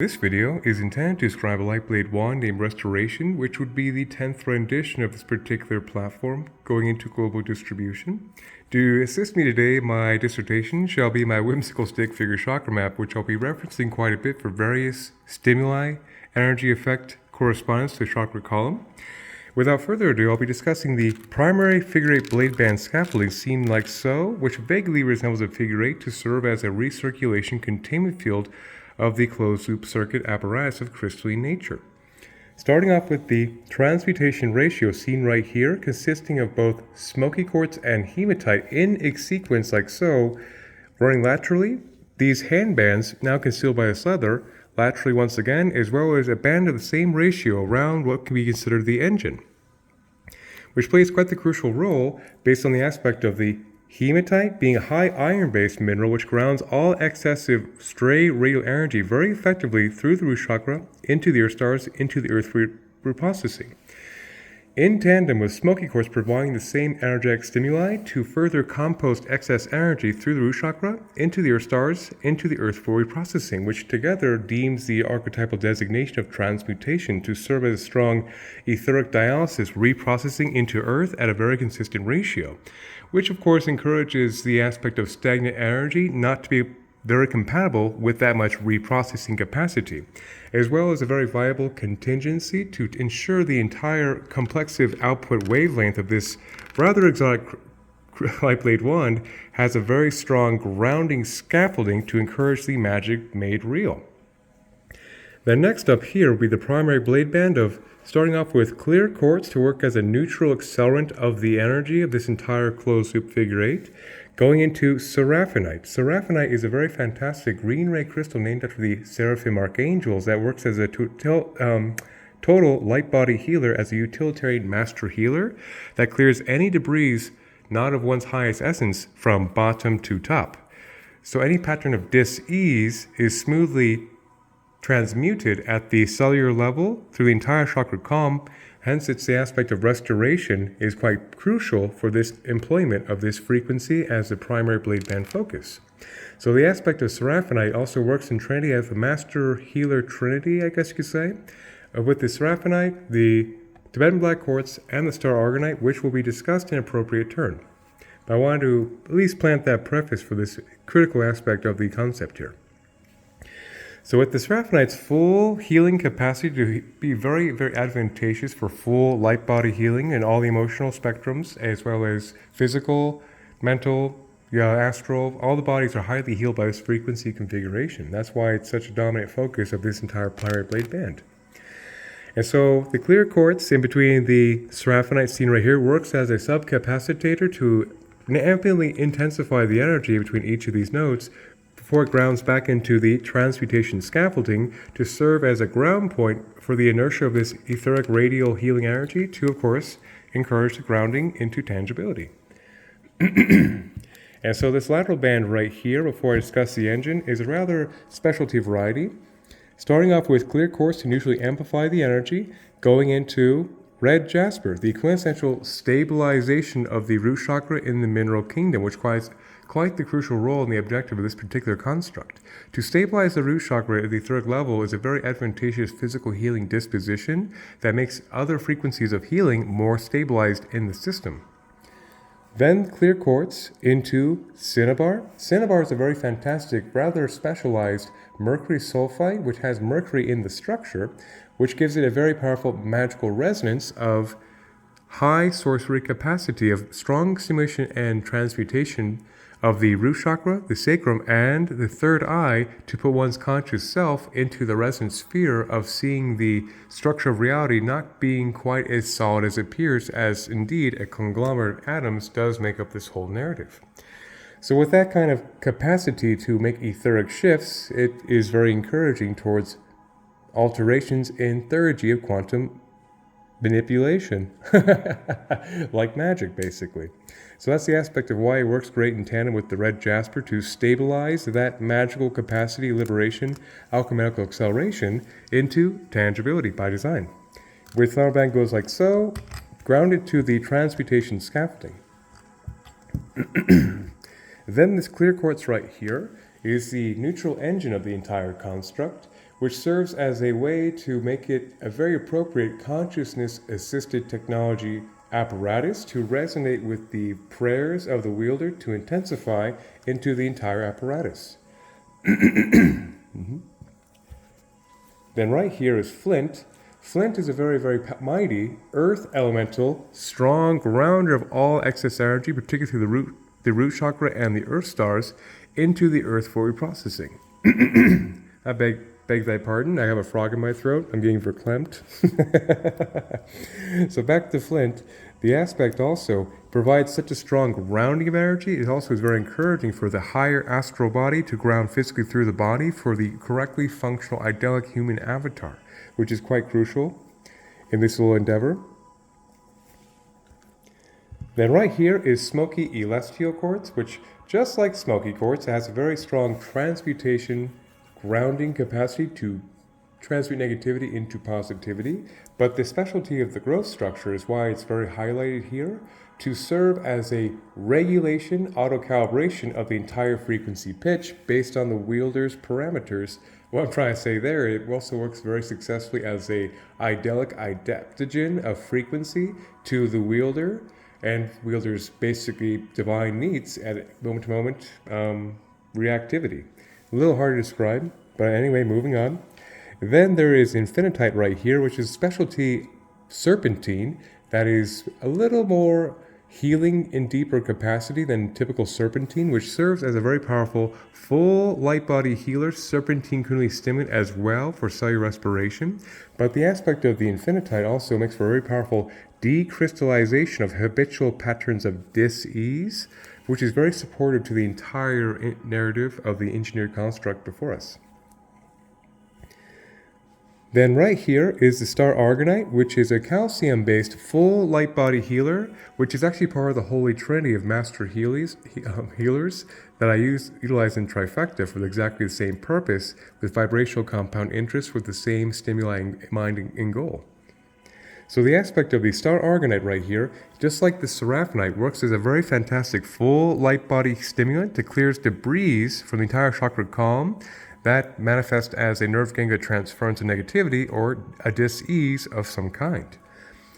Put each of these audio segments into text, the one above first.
This video is intended to describe a lightblade wand named Restoration, which would be the 10th rendition of this particular platform going into global distribution. To assist me today, my dissertation shall be my whimsical stick figure chakra map, which I'll be referencing quite a bit for various stimuli, energy effect correspondence to the chakra column. Without further ado, I'll be discussing the primary figure 8 blade band scaffolding seen like so, which vaguely resembles a figure 8 to serve as a recirculation containment field of the closed-loop circuit apparatus of crystalline nature. Starting off with the transmutation ratio seen right here, consisting of both smoky quartz and hematite in a sequence like so, running laterally. These handbands, now concealed by this leather, laterally once again, as well as a band of the same ratio around what can be considered the engine, which plays quite the crucial role based on the aspect of the hematite being a high iron-based mineral which grounds all excessive stray radial energy very effectively through the root chakra, into the earth stars, into the earth reprocessing. In tandem with smoky quartz providing the same energetic stimuli to further compost excess energy through the root chakra, into the earth stars, into the earth for reprocessing, which together deems the archetypal designation of transmutation to serve as a strong etheric dialysis reprocessing into earth at a very consistent ratio, which of course encourages the aspect of stagnant energy not to be very compatible with that much reprocessing capacity, as well as a very viable contingency to ensure the entire complexive output wavelength of this rather exotic lightblade wand has a very strong grounding scaffolding to encourage the magic made real. Then next up here will be the primary blade band of starting off with clear quartz to work as a neutral accelerant of the energy of this entire closed loop figure 8, going into seraphinite. Seraphinite is a very fantastic green ray crystal named after the seraphim archangels that works as a total light body healer, as a utilitarian master healer that clears any debris not of one's highest essence from bottom to top. So any pattern of dis-ease is smoothly transmuted at the cellular level through the entire chakra column. Hence, it's the aspect of restoration is quite crucial for this employment of this frequency as the primary blade band focus. So the aspect of seraphinite also works in Trinity as the master healer trinity, I guess you could say, with the seraphinite, the Tibetan black quartz, and the star argonite, which will be discussed in appropriate turn. But I wanted to at least plant that preface for this critical aspect of the concept here. So with the seraphinite's full healing capacity to be very, very advantageous for full light body healing in all the emotional spectrums, as well as physical, mental, astral, all the bodies are highly healed by this frequency configuration. That's why it's such a dominant focus of this entire primary blade band. And so the clear quartz in between the seraphinite seen right here works as a subcapacitator to amplifiably intensify the energy between each of these nodes before it grounds back into the transmutation scaffolding to serve as a ground point for the inertia of this etheric radial healing energy to, of course, encourage the grounding into tangibility. And so this lateral band right here, before I discuss the engine, is a rather specialty variety. Starting off with clear quartz to neutrally amplify the energy, going into red jasper, the quintessential stabilization of the root chakra in the mineral kingdom, which plays quite the crucial role in the objective of this particular construct. To stabilize the root chakra at the etheric level is a very advantageous physical healing disposition that makes other frequencies of healing more stabilized in the system. Then clear quartz into cinnabar. Cinnabar is a very fantastic, rather specialized mercury sulfide, which has mercury in the structure, which gives it a very powerful magical resonance of high sorcery capacity, of strong stimulation and transmutation of the root chakra, the sacrum, and the third eye to put one's conscious self into the resonant sphere of seeing the structure of reality not being quite as solid as it appears, as indeed a conglomerate of atoms does make up this whole narrative. So with that kind of capacity to make etheric shifts, it is very encouraging towards alterations in third G of quantum manipulation, like magic basically. So that's the aspect of why it works great in tandem with the red jasper to stabilize that magical capacity, liberation, alchemical acceleration into tangibility by design. With flower band goes like so, grounded to the transmutation scaffolding. Then this clear quartz right here is the neutral engine of the entire construct, which serves as a way to make it a very appropriate consciousness-assisted technology apparatus to resonate with the prayers of the wielder to intensify into the entire apparatus. Then right here is flint. Flint is a very, very mighty earth elemental, strong grounder of all excess energy, particularly through the root chakra and the earth stars, into the earth for reprocessing. I beg thy pardon, I have a frog in my throat, I'm getting verklempt. So back to flint, the aspect also provides such a strong grounding of energy. It also is very encouraging for the higher astral body to ground physically through the body for the correctly functional idyllic human avatar, which is quite crucial in this little endeavor. Then right here is smoky celestial quartz, which just like smoky quartz has a very strong transmutation grounding capacity to transmute negativity into positivity, but the specialty of the growth structure is why it's very highlighted here, to serve as a regulation, auto-calibration of the entire frequency pitch based on the wielder's parameters. What I'm trying to say there, it also works very successfully as a idyllic adaptogen of frequency to the wielder, and wielder's basically divine needs at moment-to-moment reactivity. A little hard to describe, but anyway, moving on. Then there is infinitite right here, which is specialty serpentine that is a little more healing in deeper capacity than typical serpentine, which serves as a very powerful full light body healer, serpentine kundalini stimulant as well for cellular respiration. But the aspect of the infinitite also makes for a very powerful decrystallization of habitual patterns of dis-ease, which is very supportive to the entire narrative of the engineered construct before us. Then right here is the star argonite, which is a calcium-based full light body healer, which is actually part of the holy trinity of master healers that I utilize in trifecta for exactly the same purpose, with vibrational compound interest with the same stimulating mind and goal. So the aspect of the star argonite right here, just like the seraphinite, works as a very fantastic full light body stimulant that clears debris from the entire chakra column that manifest as a nerve ganglia transference of negativity or a dis-ease of some kind.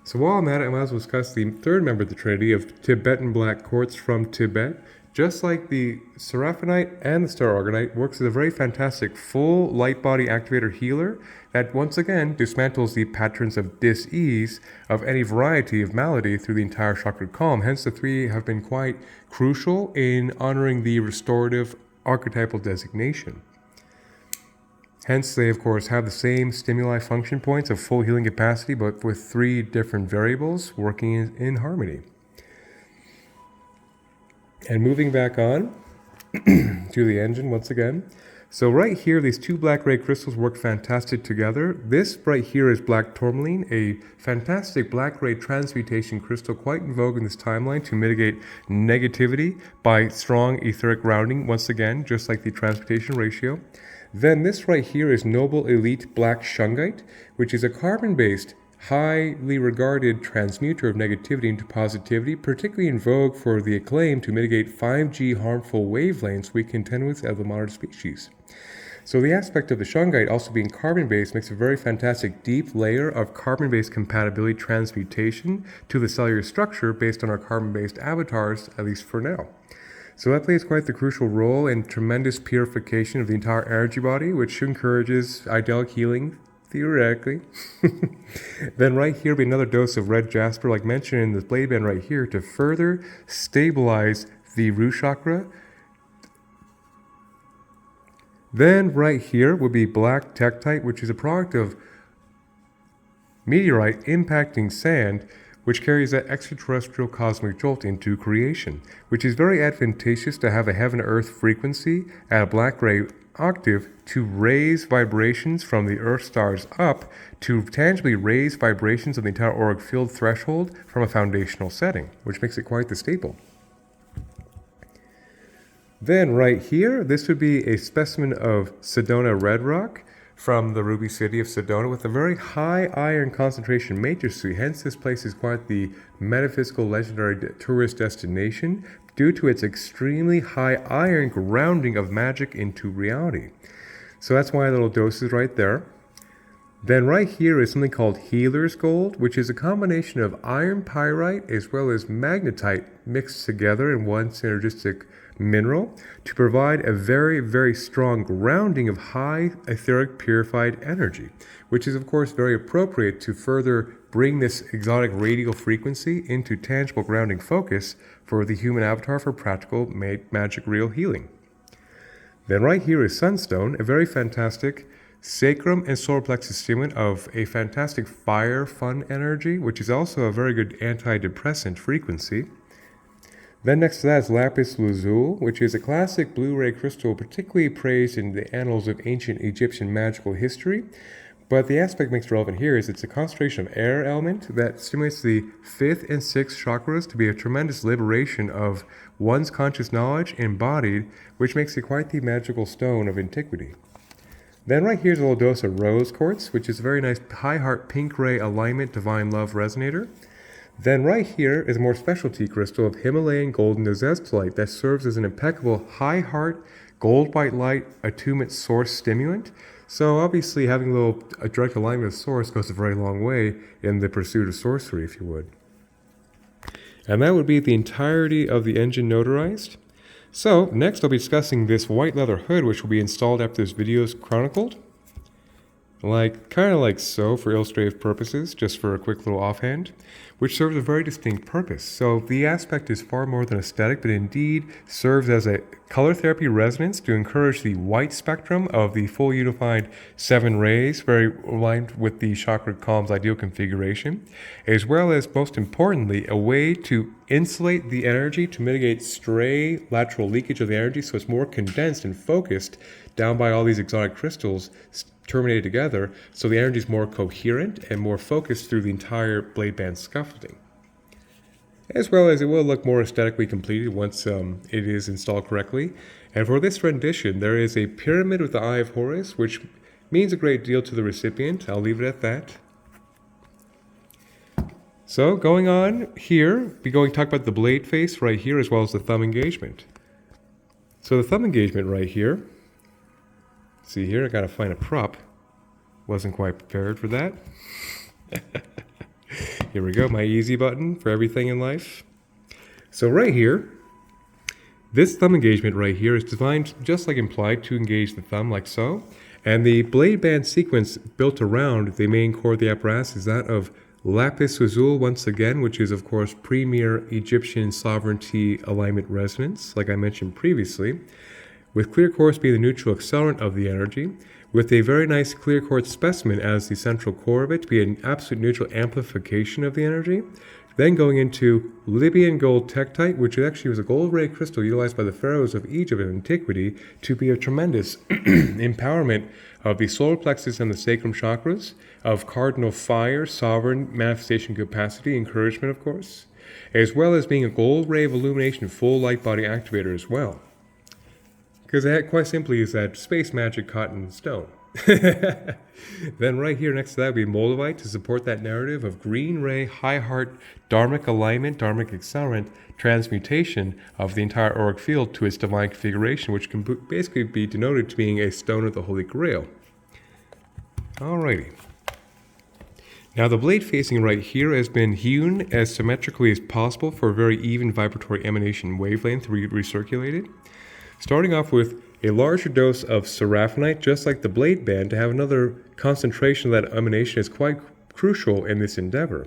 So while I'm at it, I might as well discuss the third member of the trinity of Tibetan black quartz from Tibet. Just like the seraphinite and the star argonite, works as a very fantastic full light body activator healer that once again dismantles the patterns of dis-ease of any variety of malady through the entire chakra column. Hence the three have been quite crucial in honoring the restorative archetypal designation. Hence, they, of course, have the same stimuli function points of full healing capacity, but with three different variables working in harmony. And moving back on to the engine once again. So right here, these two black gray crystals work fantastic together. This right here is black tourmaline, a fantastic black gray transmutation crystal quite in vogue in this timeline to mitigate negativity by strong etheric grounding, once again, just like the transmutation ratio. Then this right here is Noble Elite Black Shungite, which is a carbon-based, highly regarded transmuter of negativity into positivity, particularly in vogue for the acclaim to mitigate 5G harmful wavelengths we contend with as a modern species. So the aspect of the shungite also being carbon-based makes a very fantastic deep layer of carbon-based compatibility transmutation to the cellular structure based on our carbon-based avatars, at least for now. So that plays quite the crucial role in tremendous purification of the entire energy body, which encourages idyllic healing, theoretically. Then right here will be another dose of red jasper, like mentioned in this blade band right here, to further stabilize the root chakra. Then right here will be black tektite, which is a product of meteorite impacting sand, which carries that extraterrestrial cosmic jolt into creation, which is very advantageous to have a heaven-earth frequency at a black-gray octave to raise vibrations from the earth stars up to tangibly raise vibrations of the entire auric field threshold from a foundational setting, which makes it quite the staple. Then right here, this would be a specimen of Sedona red rock from the ruby city of Sedona with a very high iron concentration matrix. Hence this place is quite the metaphysical legendary tourist destination due to its extremely high iron grounding of magic into reality. So that's why little doses right there. Then right here is something called healer's gold, which is a combination of iron pyrite as well as magnetite mixed together in one synergistic mineral to provide a very, very strong grounding of high etheric purified energy, which is of course very appropriate to further bring this exotic radial frequency into tangible grounding focus for the human avatar for practical magic real healing. Then right here is sunstone, a very fantastic sacrum and solar plexus stimulant of a fantastic fire fun energy, which is also a very good antidepressant frequency. Then next to that is lapis lazuli, which is a classic blue-ray crystal particularly praised in the annals of ancient Egyptian magical history. But the aspect makes it relevant here is it's a concentration of air element that stimulates the 5th and 6th chakras to be a tremendous liberation of one's conscious knowledge embodied, which makes it quite the magical stone of antiquity. Then right here is a little dose of rose quartz, which is a very nice high heart pink ray alignment divine love resonator. Then right here is a more specialty crystal of Himalayan golden azeztulite that serves as an impeccable high heart gold white light attunement source stimulant. So obviously having a direct alignment with source goes a very long way in the pursuit of sorcery, if you would. And that would be the entirety of the engine notarized. So next I'll be discussing this white leather hood, which will be installed after this video is chronicled. Kind of like so for illustrative purposes, just for a quick little offhand, which serves a very distinct purpose. So the aspect is far more than aesthetic, but indeed serves as a color therapy resonance to encourage the white spectrum of the full unified 7 rays, very aligned with the chakra column's ideal configuration, as well as, most importantly, a way to insulate the energy to mitigate stray lateral leakage of the energy so it's more condensed and focused down by all these exotic crystals terminated together, so the energy is more coherent and more focused through the entire blade band scaffolding. As well as it will look more aesthetically completed once it is installed correctly. And for this rendition, there is a pyramid with the Eye of Horus, which means a great deal to the recipient. I'll leave it at that. So going on here, we're going to talk about the blade face right here as well as the thumb engagement. So the thumb engagement right here, see here, I gotta find a prop. Wasn't quite prepared for that. Here we go, my easy button for everything in life. So right here, this thumb engagement right here is designed just like implied to engage the thumb like so. And the blade band sequence built around the main core of the apparatus is that of lapis lazuli once again, which is of course premier Egyptian sovereignty alignment resonance, like I mentioned previously, with clear quartz being the neutral accelerant of the energy, with a very nice clear quartz specimen as the central core of it to be an absolute neutral amplification of the energy. Then going into Libyan gold tektite, which actually was a gold ray crystal utilized by the pharaohs of Egypt in antiquity to be a tremendous empowerment of the solar plexus and the sacrum chakras, of cardinal fire, sovereign manifestation capacity, encouragement of course, as well as being a gold ray of illumination full light body activator as well. Because it quite simply is that space magic cotton stone. Then right here next to that would be moldavite to support that narrative of green ray, high heart, dharmic alignment, dharmic accelerant, transmutation of the entire auric field to its divine configuration, which can basically be denoted to being a stone of the Holy Grail. Alrighty. Now the blade facing right here has been hewn as symmetrically as possible for a very even vibratory emanation wavelength to be recirculated. Starting off with a larger dose of seraphinite, just like the blade band, to have another concentration of that emanation is quite crucial in this endeavor.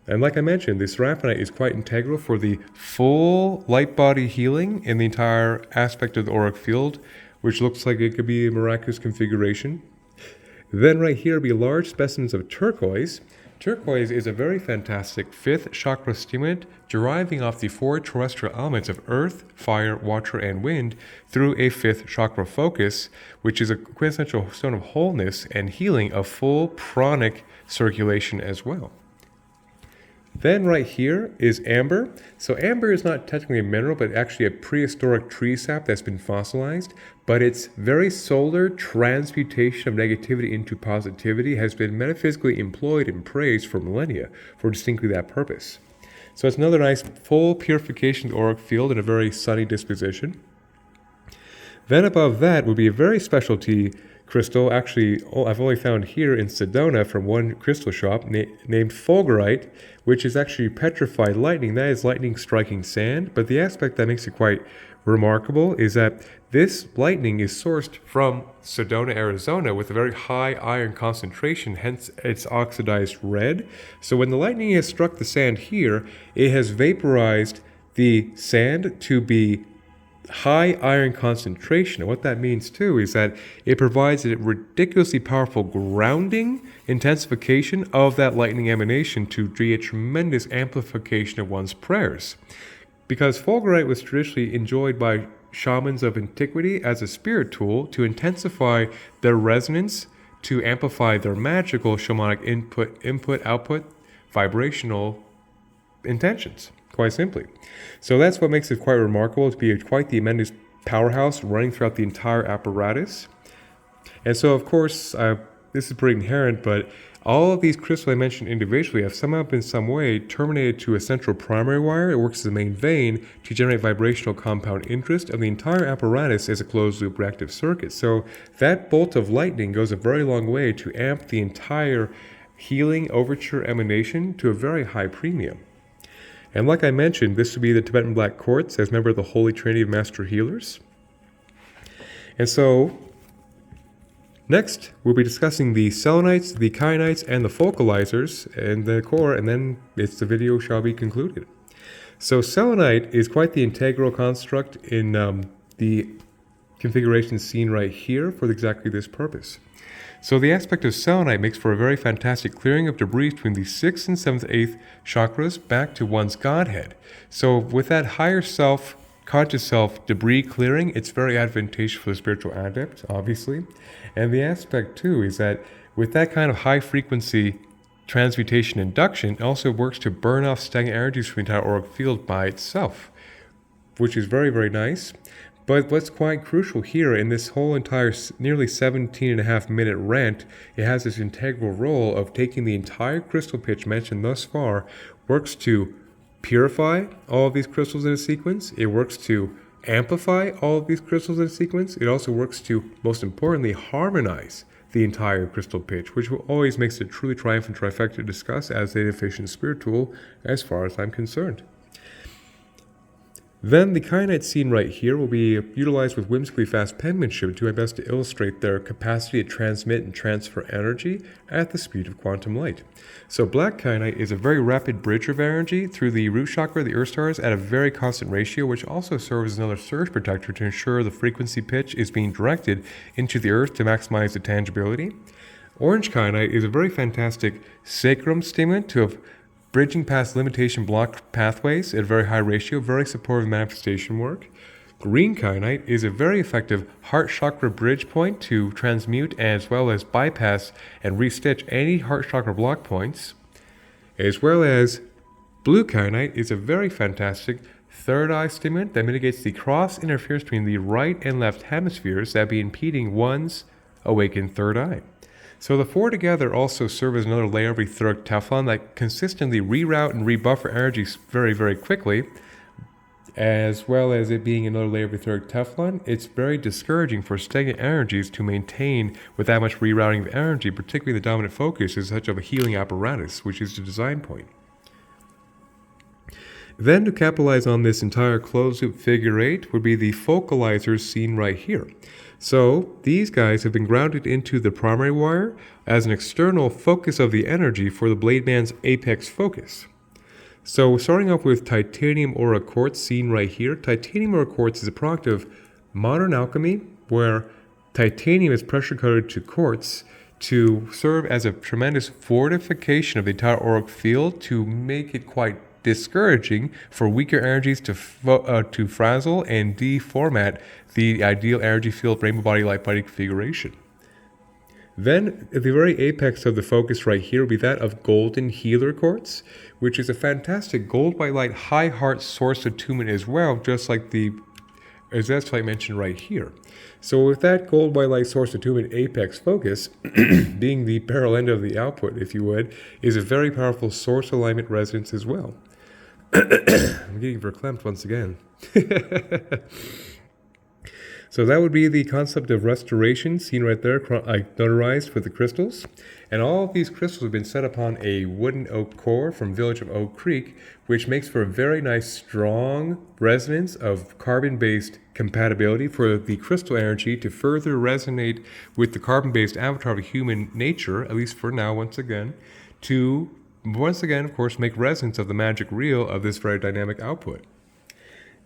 And like I mentioned, the seraphinite is quite integral for the full light body healing in the entire aspect of the auric field, which looks like it could be a miraculous configuration. Then right here will be large specimens of turquoise. Turquoise is a very fantastic 5th chakra stimulant deriving off the 4 terrestrial elements of earth, fire, water, and wind through a 5th chakra focus, which is a quintessential stone of wholeness and healing of full pranic circulation as well. Then right here is amber. So amber is not technically a mineral, but actually a prehistoric tree sap that's been fossilized. But its very solar transmutation of negativity into positivity has been metaphysically employed and praised for millennia for distinctly that purpose. So it's another nice full purification of the auric field in a very sunny disposition. Then above that would be a very specialty crystal. Actually, I've only found here in Sedona from one crystal shop named fulgurite, which is actually petrified lightning. That is lightning striking sand. But the aspect that makes it quite remarkable is that this lightning is sourced from Sedona, Arizona, with a very high iron concentration, hence its oxidized red. So when the lightning has struck the sand here, it has vaporized the sand to be high iron concentration. And what that means too is that it provides a ridiculously powerful grounding intensification of that lightning emanation to be a tremendous amplification of one's prayers. Because fulgurite was traditionally enjoyed by shamans of antiquity as a spirit tool to intensify their resonance, to amplify their magical shamanic input-output vibrational intentions, quite simply. So that's what makes it quite remarkable to be quite the tremendous powerhouse running throughout the entire apparatus. And so, of course, this is pretty inherent, but all of these crystals I mentioned individually have somehow in some way terminated to a central primary wire. It works as a main vein to generate vibrational compound interest, and the entire apparatus is a closed-loop reactive circuit. So that bolt of lightning goes a very long way to amp the entire healing overture emanation to a very high premium. And like I mentioned, this would be the Tibetan Black Quartz as a member of the Holy Trinity of Master Healers. And so, next, we'll be discussing the selenites, the kyanites, and the focalizers and the core, and then the video shall be concluded. So selenite is quite the integral construct in the configuration seen right here for exactly this purpose. So the aspect of selenite makes for a very fantastic clearing of debris between the 6th and 7th, 8th chakras back to one's Godhead. So with that higher self, conscious self debris clearing, it's very advantageous for the spiritual adept, obviously. And the aspect too is that with that kind of high frequency transmutation induction, it also works to burn off stagnant energies from the entire auric field by itself, which is very, very nice. But what's quite crucial here in this whole entire nearly 17.5-minute rant, it has this integral role of taking the entire crystal pitch mentioned thus far, works to purify all of these crystals in a sequence. It works to amplify all of these crystals in a sequence. It also works to, most importantly, harmonize the entire crystal pitch, which always makes it a truly triumphant trifecta to discuss as an efficient spirit tool as far as I'm concerned. Then the kyanite seen right here will be utilized with whimsically fast penmanship to do my best to illustrate their capacity to transmit and transfer energy at the speed of quantum light. So black kyanite is a very rapid bridge of energy through the root chakra, the earth stars, at a very constant ratio, which also serves as another surge protector to ensure the frequency pitch is being directed into the earth to maximize the tangibility. Orange kyanite is a very fantastic sacrum stimulant to have bridging past limitation block pathways at a very high ratio, very supportive manifestation work. Green kyanite is a very effective heart chakra bridge point to transmute as well as bypass and restitch any heart chakra block points. As well as blue kyanite is a very fantastic third eye stimulant that mitigates the cross interference between the right and left hemispheres that be impeding one's awakened third eye. So the four together also serve as another layer of etheric Teflon that consistently reroute and rebuffer energies very, very quickly. As well as it being another layer of etheric Teflon, it's very discouraging for stagnant energies to maintain with that much rerouting of energy, particularly the dominant focus is such of a healing apparatus, which is the design point. Then to capitalize on this entire closed loop figure 8 would be the focalizers seen right here. So these guys have been grounded into the primary wire as an external focus of the energy for the blade man's apex focus. So starting off with titanium aura quartz seen right here. Titanium aura quartz is a product of modern alchemy where titanium is pressure coated to quartz to serve as a tremendous fortification of the entire auric field to make it quite discouraging for weaker energies to frazzle and deformat the ideal energy field rainbow body light body configuration. Then at the very apex of the focus right here will be that of golden healer quartz, which is a fantastic gold white light high heart source attunement as well, just like the azestite mentioned right here. So with that gold white light source attunement apex focus being the barrel end of the output, if you would, is a very powerful source alignment resonance as well. I'm getting verklempt once again. So that would be the concept of restoration seen right there, notarized with the crystals. And all of these crystals have been set upon a wooden oak core from Village of Oak Creek, which makes for a very nice strong resonance of carbon-based compatibility for the crystal energy to further resonate with the carbon-based avatar of human nature, at least for now, once again, of course, make resonance of the magic reel of this very dynamic output.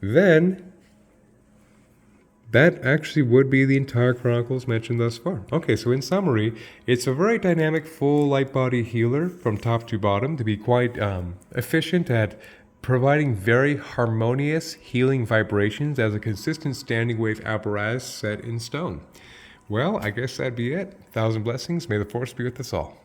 Then, that actually would be the entire Chronicles mentioned thus far. Okay, so in summary, it's a very dynamic, full light body healer from top to bottom to be quite efficient at providing very harmonious healing vibrations as a consistent standing wave apparatus set in stone. Well, I guess that'd be it. 1,000 blessings. May the force be with us all.